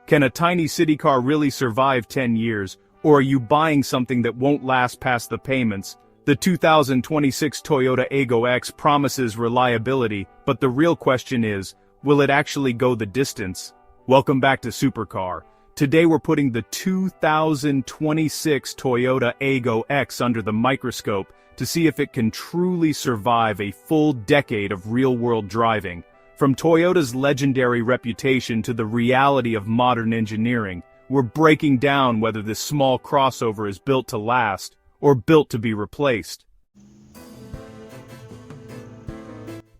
Can a tiny city car really survive 10 years, or are you buying something that won't last past the payments? The 2026 Toyota Aygo X promises reliability, but the real question is, will it actually go the distance? Welcome back to Supercar. Today we're putting the 2026 Toyota Aygo X under the microscope to see if it can truly survive a full decade of real-world driving. From Toyota's legendary reputation to the reality of modern engineering, we're breaking down whether this small crossover is built to last, or built to be replaced.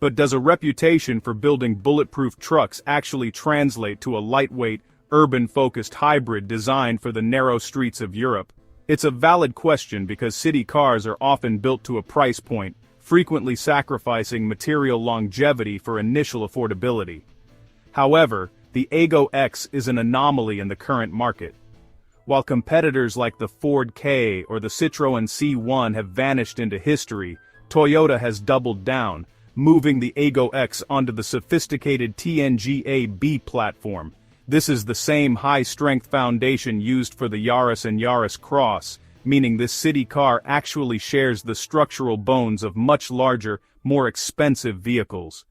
But does a reputation for building bulletproof trucks actually translate to a lightweight, urban-focused hybrid designed for the narrow streets of Europe? It's a valid question because city cars are often built to a price point, frequently sacrificing material longevity for initial affordability. However, the Aygo X is an anomaly in the current market. While competitors like the Ford Ka or the Citroën C1 have vanished into history, Toyota has doubled down, moving the Aygo X onto the sophisticated TNGA-B platform. This is the same high-strength foundation used for the Yaris and Yaris Cross, meaning this city car actually shares the structural bones of much larger, more expensive vehicles.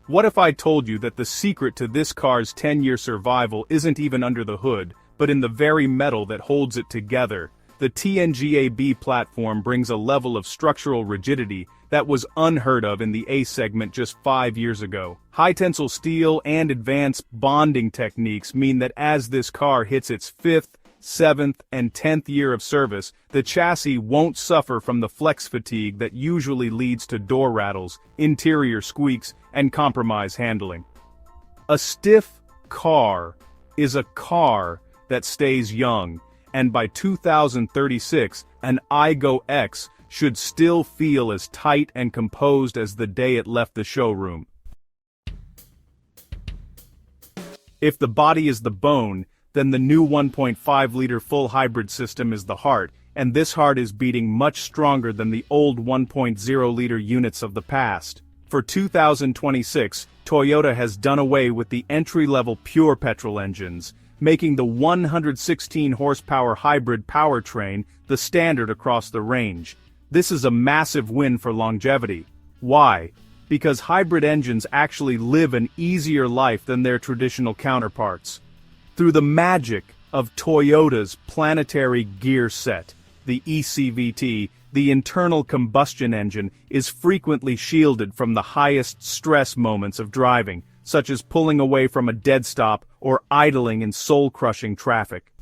What if I told you that the secret to this car's 10-year survival isn't even under the hood, but in the very metal that holds it together? The TNGA-B platform brings a level of structural rigidity that was unheard of in the A segment just 5 years ago. High-tensile steel and advanced bonding techniques mean that as this car hits its 5th, 7th, and 10th year of service, the chassis won't suffer from the flex fatigue that usually leads to door rattles, interior squeaks, and compromised handling. A stiff car is a car that stays young, and by 2036, an Aygo X should still feel as tight and composed as the day it left the showroom. If the body is the bone, then the new 1.5-liter full hybrid system is the heart, and this heart is beating much stronger than the old 1.0-liter units of the past. For 2026, Toyota has done away with the entry-level pure petrol engines, making the 116-horsepower hybrid powertrain the standard across the range. This is a massive win for longevity. Why? Because hybrid engines actually live an easier life than their traditional counterparts. Through the magic of Toyota's planetary gear set, the ECVT, the internal combustion engine is frequently shielded from the highest stress moments of driving, such as pulling away from a dead stop or idling in soul-crushing traffic.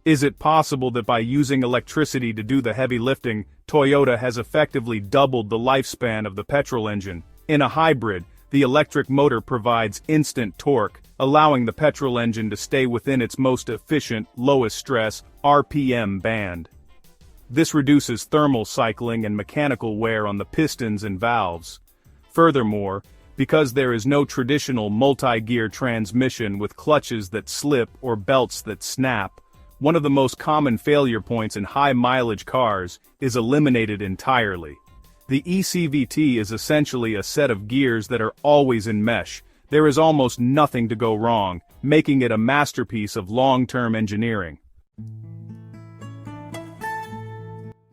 Is it possible that by using electricity to do the heavy lifting, Toyota has effectively doubled the lifespan of the petrol engine? In a hybrid, the electric motor provides instant torque, allowing the petrol engine to stay within its most efficient, lowest-stress RPM band. This reduces thermal cycling and mechanical wear on the pistons and valves. Furthermore, because there is no traditional multi-gear transmission with clutches that slip or belts that snap, one of the most common failure points in high-mileage cars is eliminated entirely. The ECVT is essentially a set of gears that are always in mesh. There is almost nothing to go wrong, making it a masterpiece of long-term engineering.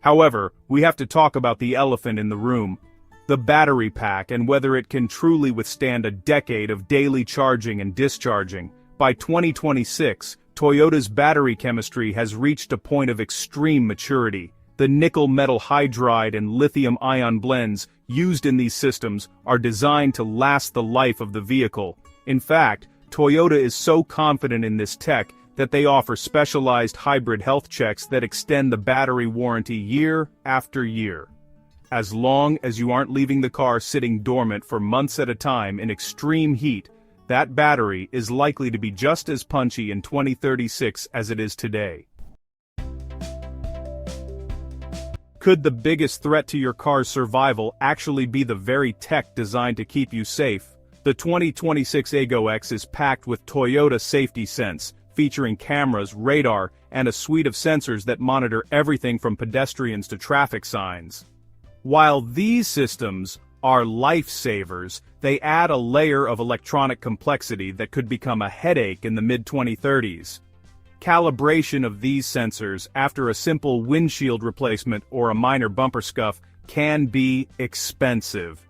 However, we have to talk about the elephant in the room: the battery pack and whether it can truly withstand a decade of daily charging and discharging. By 2026, Toyota's battery chemistry has reached a point of extreme maturity. The nickel-metal hydride and lithium-ion blends used in these systems are designed to last the life of the vehicle. In fact, Toyota is so confident in this tech that they offer specialized hybrid health checks that extend the battery warranty year after year. As long as you aren't leaving the car sitting dormant for months at a time in extreme heat, that battery is likely to be just as punchy in 2036 as it is today. Could the biggest threat to your car's survival actually be the very tech designed to keep you safe? The 2026 Aygo X is packed with Toyota Safety Sense, featuring cameras, radar, and a suite of sensors that monitor everything from pedestrians to traffic signs. While these systems are lifesavers, they add a layer of electronic complexity that could become a headache in the mid-2030s. Calibration of these sensors after a simple windshield replacement or a minor bumper scuff can be expensive.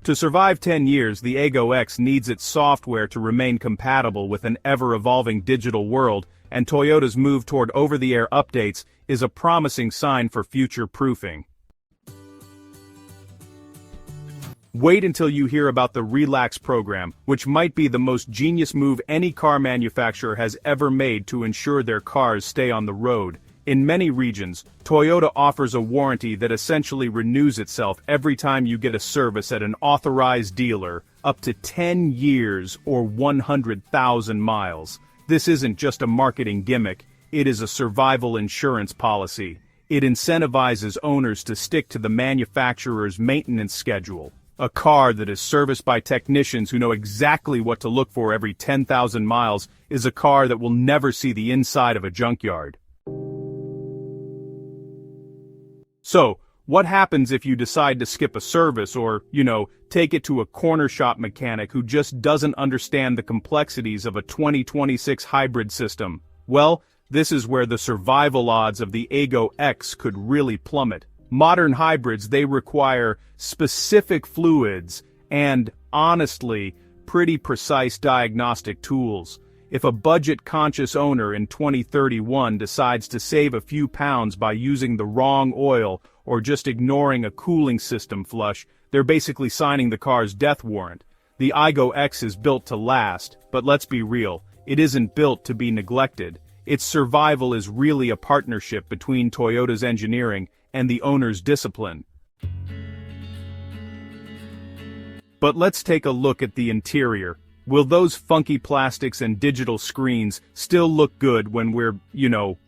To survive 10 years, the Aygo X needs its software to remain compatible with an ever-evolving digital world, and Toyota's move toward over-the-air updates is a promising sign for future proofing. Wait until you hear about the Relax program, which might be the most genius move any car manufacturer has ever made to ensure their cars stay on the road. In many regions, Toyota offers a warranty that essentially renews itself every time you get a service at an authorized dealer, up to 10 years or 100,000 miles. This isn't just a marketing gimmick, it is a survival insurance policy. It incentivizes owners to stick to the manufacturer's maintenance schedule. A car that is serviced by technicians who know exactly what to look for every 10,000 miles is a car that will never see the inside of a junkyard. So, what happens if you decide to skip a service or, take it to a corner shop mechanic who just doesn't understand the complexities of a 2026 hybrid system? Well, this is where the survival odds of the Aygo X could really plummet. Modern hybrids, they require specific fluids and, honestly, pretty precise diagnostic tools. If a budget-conscious owner in 2031 decides to save a few pounds by using the wrong oil or just ignoring a cooling system flush, they're basically signing the car's death warrant. The Aygo X is built to last, but let's be real, it isn't built to be neglected. Its survival is really a partnership between Toyota's engineering and the owner's discipline. But let's take a look at the interior. Will those funky plastics and digital screens still look good when we're,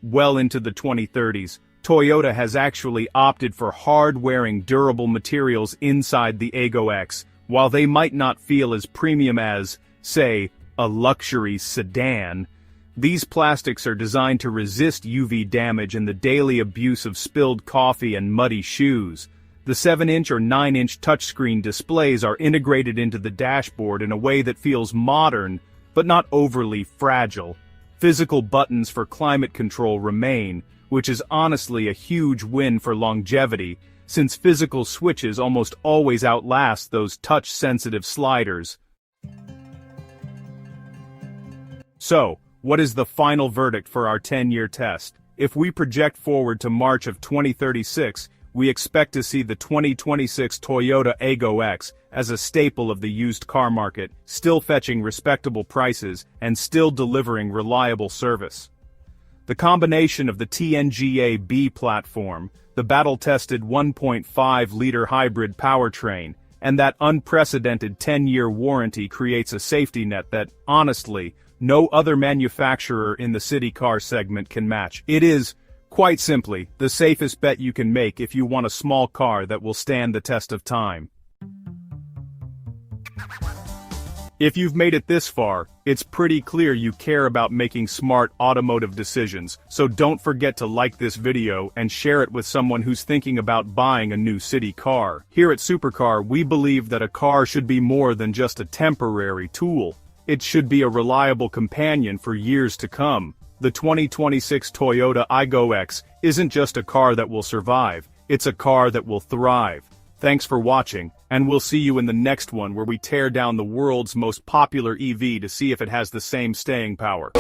well into the 2030s? Toyota has actually opted for hard-wearing durable materials inside the Aygo X. While they might not feel as premium as, say, a luxury sedan, these plastics are designed to resist UV damage and the daily abuse of spilled coffee and muddy shoes. The 7-inch or 9-inch touchscreen displays are integrated into the dashboard in a way that feels modern, but not overly fragile. Physical buttons for climate control remain, which is honestly a huge win for longevity, since physical switches almost always outlast those touch-sensitive sliders. So, what is the final verdict for our 10-year test? If we project forward to March of 2036, we expect to see the 2026 Toyota Aygo X as a staple of the used car market, still fetching respectable prices and still delivering reliable service. The combination of the TNGA-B platform, the battle-tested 1.5-liter hybrid powertrain, and that unprecedented 10-year warranty creates a safety net that, honestly, no other manufacturer in the city car segment can match. It is, quite simply, the safest bet you can make if you want a small car that will stand the test of time. If you've made it this far, it's pretty clear you care about making smart automotive decisions, so don't forget to like this video and share it with someone who's thinking about buying a new city car. Here at Supercar, we believe that a car should be more than just a temporary tool. It should be a reliable companion for years to come. The 2026 Toyota Aygo X isn't just a car that will survive, it's a car that will thrive. Thanks for watching, and we'll see you in the next one where we tear down the world's most popular EV to see if it has the same staying power.